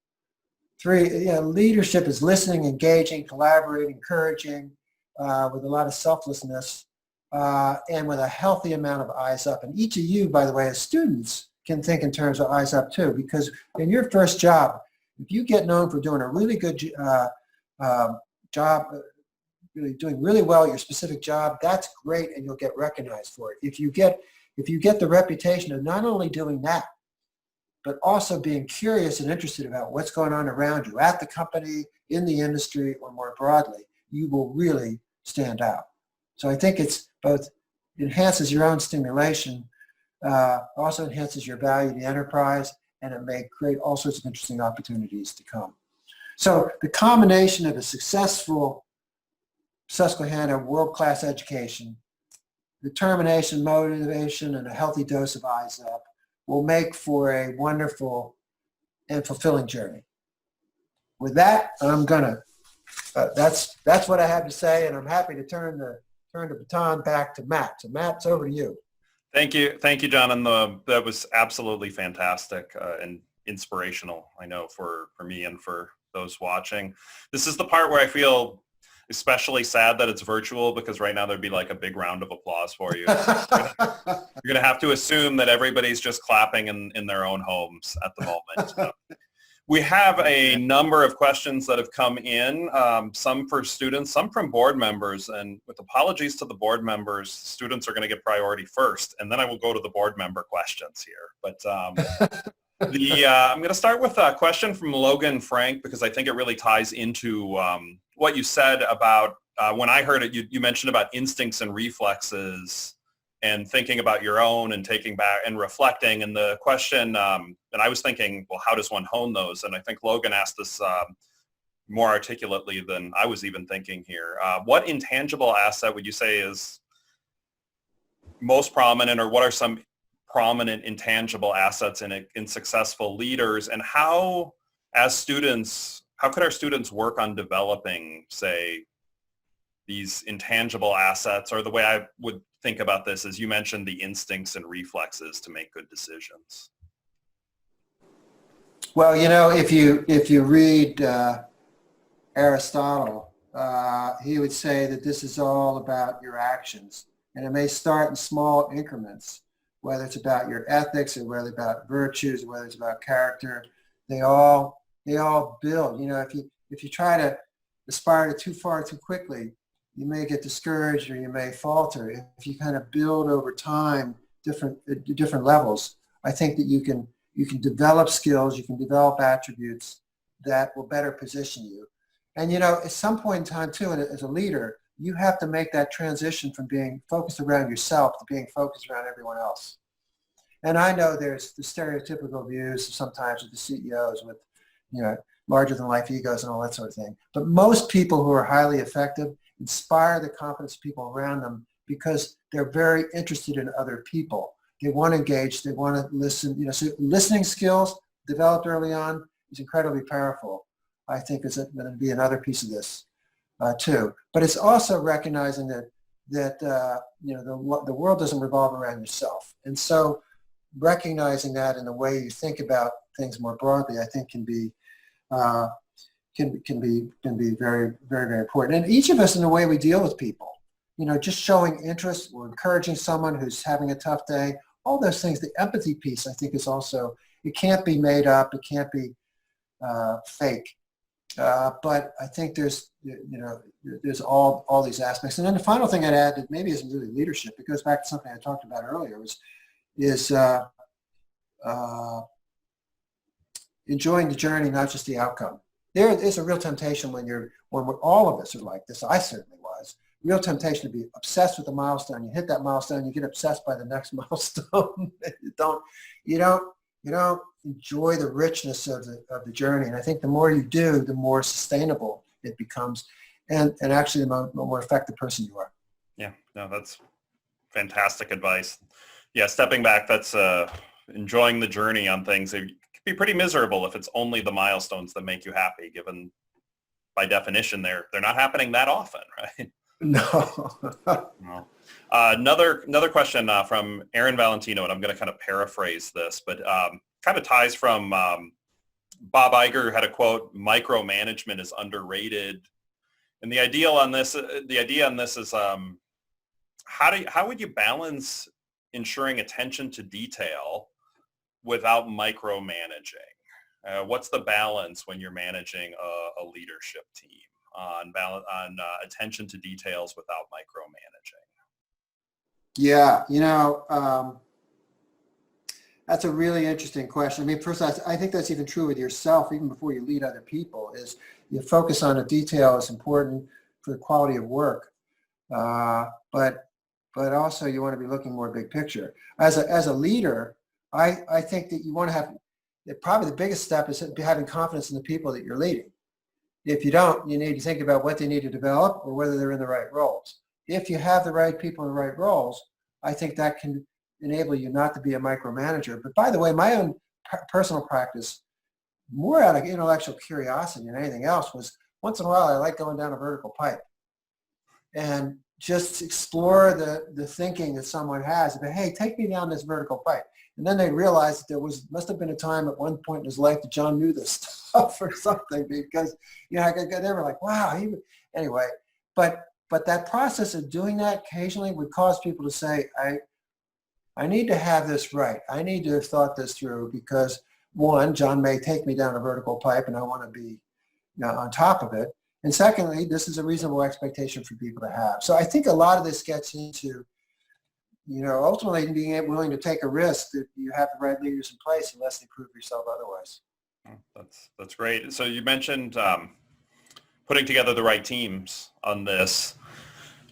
Three, leadership is listening, engaging, collaborating, encouraging, with a lot of selflessness, and with a healthy amount of eyes up. And each of you, by the way, as students, can think in terms of eyes up too, because in your first job, if you get known for doing a really good job, really doing really well at your specific job, that's great, and you'll get recognized for it. If you get the reputation of not only doing that, but also being curious and interested about what's going on around you at the company, in the industry, or more broadly, you will really stand out. So I think it's both enhances your own stimulation, also enhances your value in the enterprise, and it may create all sorts of interesting opportunities to come. So the combination of a successful Susquehanna world-class education, determination, motivation, and a healthy dose of eyes up will make for a wonderful and fulfilling journey. With that, that's what I have to say, and I'm happy to turn the baton back to Matt. So Matt, it's over to you. Thank you, John. And that was absolutely fantastic and inspirational, I know, for me and for those watching. This is the part where I feel especially sad that it's virtual, because right now there'd be like a big round of applause for you. You're going to have to assume that everybody's just clapping in their own homes at the moment. We have a number of questions that have come in, some for students, some from board members, and with apologies to the board members, students are going to get priority first, and then I will go to the board member questions here. But I'm going to start with a question from Logan Frank, because I think it really ties into what you said about, when I heard it, you mentioned about instincts and reflexes and thinking about your own and taking back and reflecting. And the question, and I was thinking, well, how does one hone those? And I think Logan asked this more articulately than I was even thinking here. What intangible asset would you say is most prominent, or what are some prominent intangible assets in successful leaders, and how could our students work on developing, say, these intangible assets? Or the way I would think about this is, you mentioned the instincts and reflexes to make good decisions. Well, if you read Aristotle, he would say that this is all about your actions, and it may start in small increments, whether it's about your ethics or whether it's about virtues, or whether it's about character. They all build. If you try to aspire to too far too quickly, you may get discouraged or you may falter. If you kind of build over time different levels, I think that you can develop skills, you can develop attributes that will better position you. And at some point in time too, as a leader, you have to make that transition from being focused around yourself to being focused around everyone else. And I know there's the stereotypical views sometimes of the CEOs with, larger than life egos and all that sort of thing. But most people who are highly effective inspire the confidence of people around them because they're very interested in other people. They want to engage, they want to listen. So listening skills developed early on is incredibly powerful. I think is going to be another piece of this too. But it's also recognizing that the world doesn't revolve around yourself. And so recognizing that in the way you think about things more broadly, I think can be very, very, very important. And each of us in the way we deal with people, just showing interest or encouraging someone who's having a tough day, all those things, the empathy piece, I think is also, it can't be made up, it can't be fake. But I think there's all these aspects. And then the final thing I'd add that maybe isn't really leadership, it goes back to something I talked about earlier, is enjoying the journey, not just the outcome. There is a real temptation when we're all of us are like this. I certainly was. Real temptation to be obsessed with the milestone. You hit that milestone, you get obsessed by the next milestone. You don't enjoy the richness of the journey. And I think the more you do, the more sustainable it becomes, and actually the more effective person you are. Yeah, no, that's fantastic advice. Yeah, stepping back, that's enjoying the journey on things. It can be pretty miserable if it's only the milestones that make you happy, given by definition they're not happening that often, right? No. No. Another question from Aaron Valentino, and I'm going to kind of paraphrase this, but kind of ties from Bob Iger had a quote: "Micromanagement is underrated." And the idea on this is how would you balance ensuring attention to detail without micromanaging? What's the balance when you're managing a leadership team on attention to details without micromanaging? Yeah, that's a really interesting question. I mean, first, I think that's even true with yourself, even before you lead other people, is you focus on a detail is important for the quality of work. But also you want to be looking more big picture. As a leader, I think that you want to have, probably the biggest step is having confidence in the people that you're leading. If you don't, you need to think about what they need to develop or whether they're in the right roles. If you have the right people in the right roles, I think that can enable you not to be a micromanager. But by the way, my own personal practice, more out of intellectual curiosity than anything else, was once in a while I like going down a vertical pipe and just explore the thinking that someone has. But hey, take me down this vertical pipe. And then they realized that must have been a time at one point in his life that John knew this stuff or something, because they were like, wow. Anyway, but that process of doing that occasionally would cause people to say, I need to have this right. I need to have thought this through, because one, John may take me down a vertical pipe and I want to be on top of it. And secondly, this is a reasonable expectation for people to have. So I think a lot of this gets into, ultimately being willing to take a risk that you have the right leaders in place unless they prove yourself otherwise. That's great. So you mentioned putting together the right teams on this.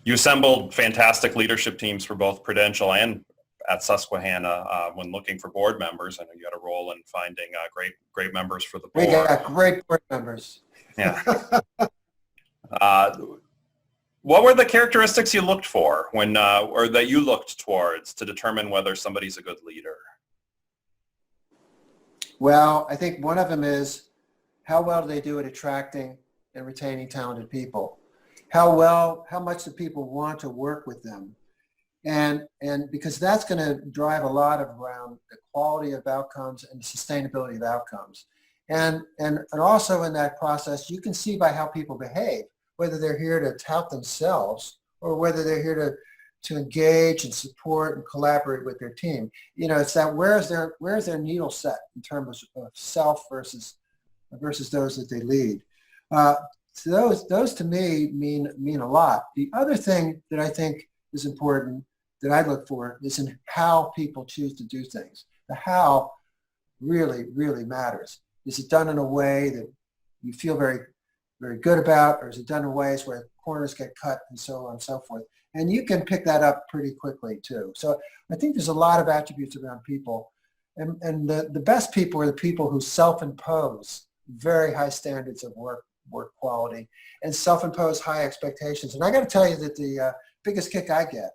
You assembled fantastic leadership teams for both Prudential and at Susquehanna when looking for board members. I know you had a role in finding great members for the board. We got great board members. Yeah. What were the characteristics you looked for or that you looked towards to determine whether somebody's a good leader? Well, I think one of them is, how well do they do at attracting and retaining talented people? How much do people want to work with them? And because that's going to drive a lot around the quality of outcomes and the sustainability of outcomes. And also in that process, you can see by how people behave, whether they're here to tout themselves or whether they're here to engage and support and collaborate with their team. It's that where's their needle set in terms of self versus those that they lead. So those to me mean a lot. The other thing that I think is important that I look for is in how people choose to do things. The how really, really matters. Is it done in a way that you feel very, very good about, or is it done in ways where corners get cut and so on and so forth? And you can pick that up pretty quickly too. So I think there's a lot of attributes around people. And the best people are the people who self-impose very high standards of work quality and self-impose high expectations. And I got to tell you that the biggest kick I get,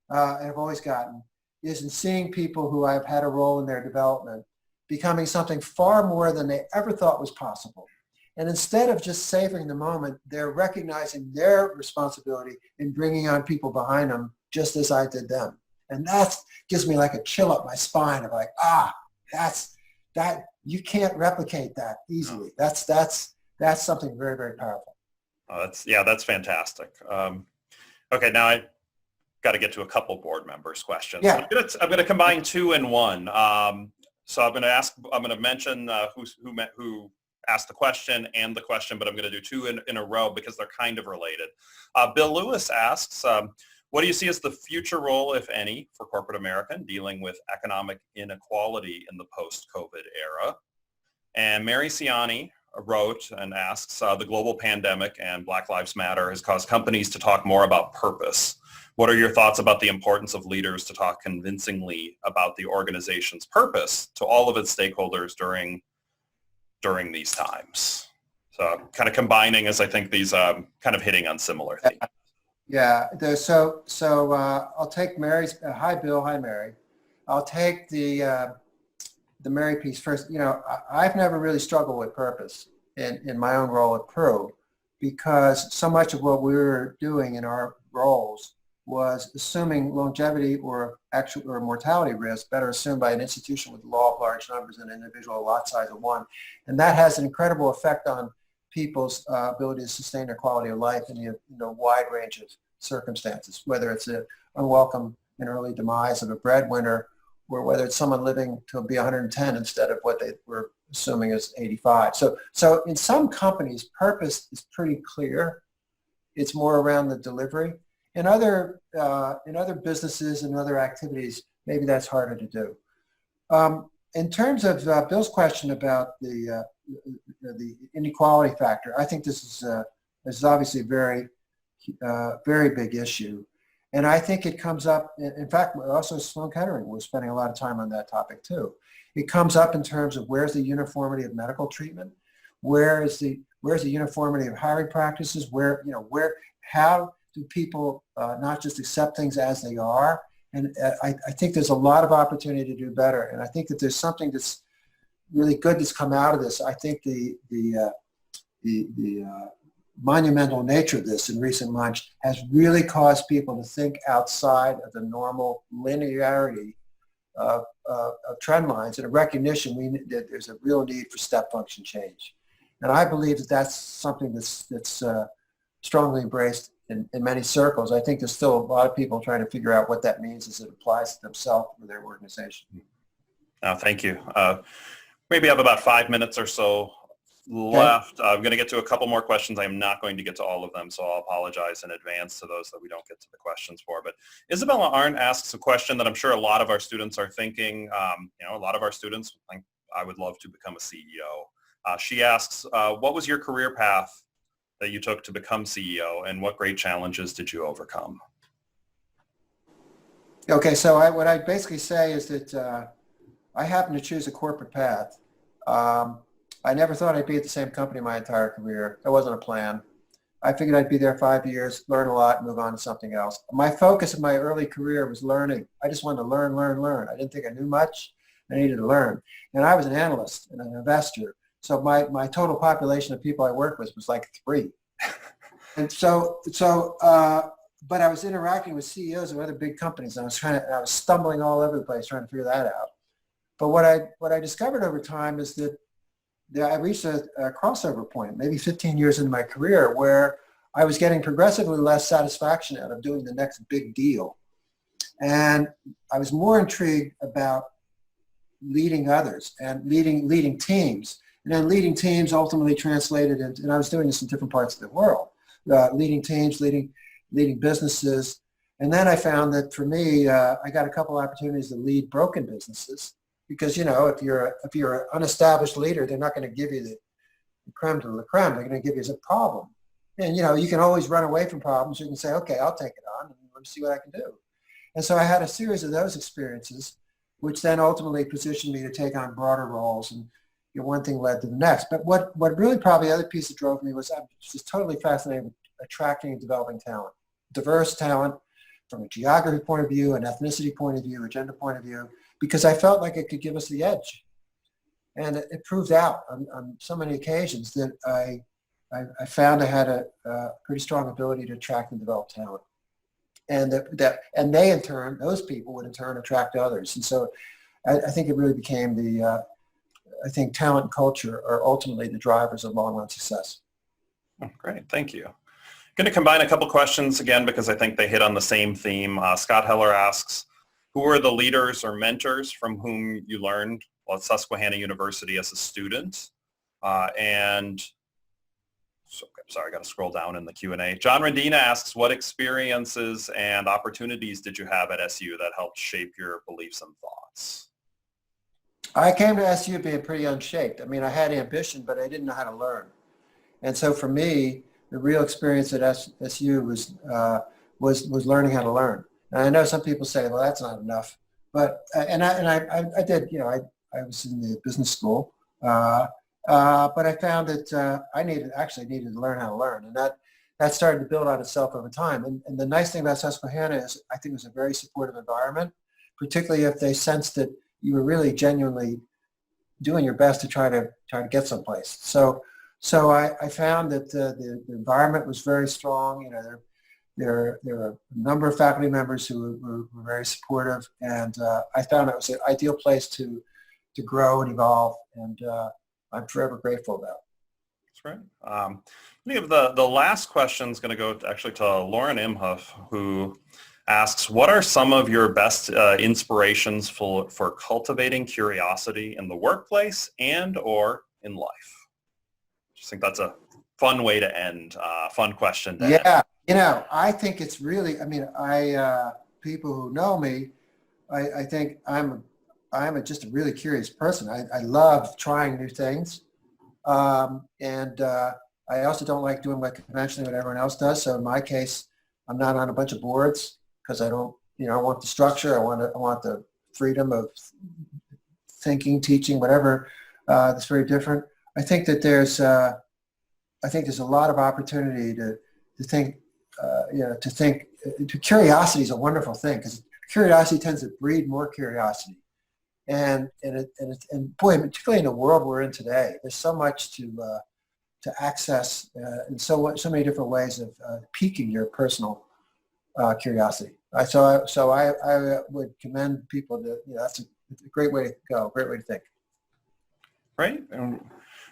and I've always gotten, is in seeing people who I've had a role in their development becoming something far more than they ever thought was possible. And instead of just savoring the moment, they're recognizing their responsibility in bringing on people behind them, just as I did them. And that gives me like a chill up my spine of like, that you can't replicate that easily. That's something very, very powerful. That's fantastic. Okay, now I got to get to a couple board members' questions. Yeah. I'm going to combine two in one. So I'm going to mention who asked the question and the question, but I'm going to do two in a row because they're kind of related. Bill Lewis asks, what do you see as the future role, if any, for corporate America in dealing with economic inequality in the post-COVID era? And Mary Ciani wrote and asks, the global pandemic and Black Lives Matter has caused companies to talk more about purpose. What are your thoughts about the importance of leaders to talk convincingly about the organization's purpose to all of its stakeholders during these times? So kind of combining, as I think these kind of hitting on similar themes. Yeah. So I'll take Mary's. Hi, Bill. Hi, Mary. I'll take the Mary piece first. I've never really struggled with purpose in my own role at Pro, because so much of what we were doing in our roles was assuming longevity or mortality risk better assumed by an institution with the law of large numbers and an individual lot size of one. And that has an incredible effect on people's ability to sustain their quality of life in a wide range of circumstances, whether it's an unwelcome and early demise of a breadwinner or whether it's someone living to be 110 instead of what they were assuming is 85. So in some companies, purpose is pretty clear. It's more around the delivery. In other businesses and other activities, maybe that's harder to do. In terms of Bill's question about the inequality factor, I think this is obviously a very big issue. And I think it comes up, in fact, also Sloan Kettering was spending a lot of time on that topic too. It comes up in terms of where's the uniformity of medical treatment, where's the uniformity of hiring practices, how do people not just accept things as they are? And I think there's a lot of opportunity to do better. And I think that there's something that's really good that's come out of this. I think the monumental nature of this in recent months has really caused people to think outside of the normal linearity of trend lines and a recognition that there's a real need for step function change. And I believe that that's something that's strongly embraced in many circles. I think there's still a lot of people trying to figure out what that means as it applies to themselves or their organization. Thank you. Maybe have about 5 minutes or so left. Okay. I'm going to get to a couple more questions. I'm not going to get to all of them, so I'll apologize in advance to those that we don't get to the questions for. But Isabella Arndt asks a question that I'm sure a lot of our students are thinking. A lot of our students think, I would love to become a CEO. She asks, what was your career path that you took to become CEO, and what great challenges did you overcome? Okay, so what I basically say is that I happened to choose a corporate path. I never thought I'd be at the same company my entire career. That wasn't a plan. I figured I'd be there 5 years, learn a lot, move on to something else. My focus in my early career was learning. I just wanted to learn. I didn't think I knew much. I needed to learn. And I was an analyst and an investor. So my total population of people I worked with was like 3. And but I was interacting with CEOs of other big companies, and I was stumbling all over the place trying to figure that out. But what I discovered over time is that I reached a crossover point, maybe 15 years into my career, where I was getting progressively less satisfaction out of doing the next big deal. And I was more intrigued about leading others and leading teams. And then leading teams ultimately translated into, and I was doing this in different parts of the world, leading teams, leading businesses. And then I found that for me, I got a couple opportunities to lead broken businesses because, if you're an unestablished leader, they're not going to give you the creme de la creme. They're going to give you a problem. And, you can always run away from problems. You can say, okay, I'll take it on and let me see what I can do. And so I had a series of those experiences, which then ultimately positioned me to take on broader roles, and one thing led to the next. But what really probably the other piece that drove me was I'm just totally fascinated with attracting and developing talent, diverse talent from a geography point of view, an ethnicity point of view, a gender point of view, because I felt like it could give us the edge. And it proved out on so many occasions that I found I had a pretty strong ability to attract and develop talent. And and they in turn, those people would in turn attract others. And so I think it really became I think talent and culture are ultimately the drivers of long-run success. Oh, great, thank you. I'm going to combine a couple questions again because I think they hit on the same theme. Scott Heller asks, who are the leaders or mentors from whom you learned while at Susquehanna University as a student? Sorry, I got to scroll down in the Q&A. John Rendina asks, what experiences and opportunities did you have at SU that helped shape your beliefs and thoughts? I came to SU being pretty unshaped. I mean, I had ambition, but I didn't know how to learn. And so for me, the real experience at SU was learning how to learn. And I know some people say, well, that's not enough. But I did, I was in the business school, but I found that I needed to learn how to learn. And that started to build on itself over time. And the nice thing about Susquehanna is I think it was a very supportive environment, particularly if they sensed that you were really genuinely doing your best to try to get someplace. So I found that the environment was very strong. There were a number of faculty members who were very supportive, and I found it was an ideal place to grow and evolve, and I'm forever grateful about it. That's right. The last question is going to go actually to Lauren Imhoff, who asks, what are some of your best inspirations for cultivating curiosity in the workplace and or in life? I just think that's a fun way to end, fun question to end. Yeah, I think it's really, people who know me, I think just a really curious person. I love trying new things. And I also don't like doing what conventionally what everyone else does. So in my case, I'm not on a bunch of boards because I don't, I want the structure. I want the freedom of thinking, teaching, whatever. That's very different. I think that there's a lot of opportunity to think. Curiosity is a wonderful thing because curiosity tends to breed more curiosity. And boy, particularly in the world we're in today, there's so much to access in so many different ways of piquing your personal curiosity. So I would commend people to, that's a great way to go, great way to think. Great.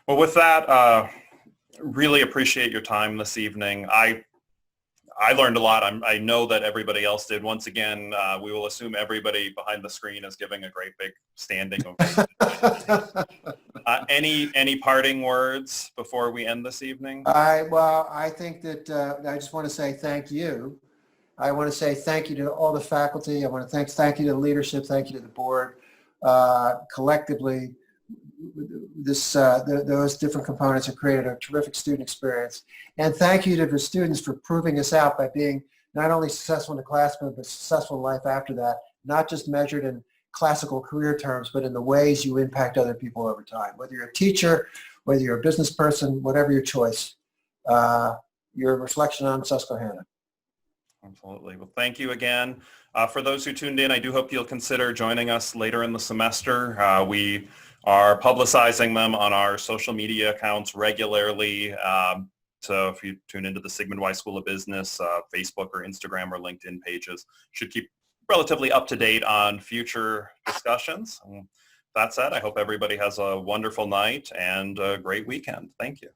Well, with that, really appreciate your time this evening. I learned a lot. I know that everybody else did. Once again, we will assume everybody behind the screen is giving a great big standing ovation. Any parting words before we end this evening? I think that I just want to say thank you. I want to say thank you to all the faculty. I want to thank you to the leadership. Thank you to the board. Collectively, those different components have created a terrific student experience. And thank you to the students for proving us out by being not only successful in the classroom, but successful in life after that, not just measured in classical career terms, but in the ways you impact other people over time. Whether you're a teacher, whether you're a business person, whatever your choice, you're a reflection on Susquehanna. Absolutely. Well, thank you again. For those who tuned in, I do hope you'll consider joining us later in the semester. We are publicizing them on our social media accounts regularly. So if you tune into the Sigmund Weis School of Business, Facebook or Instagram or LinkedIn pages, should keep relatively up to date on future discussions. That said, I hope everybody has a wonderful night and a great weekend. Thank you.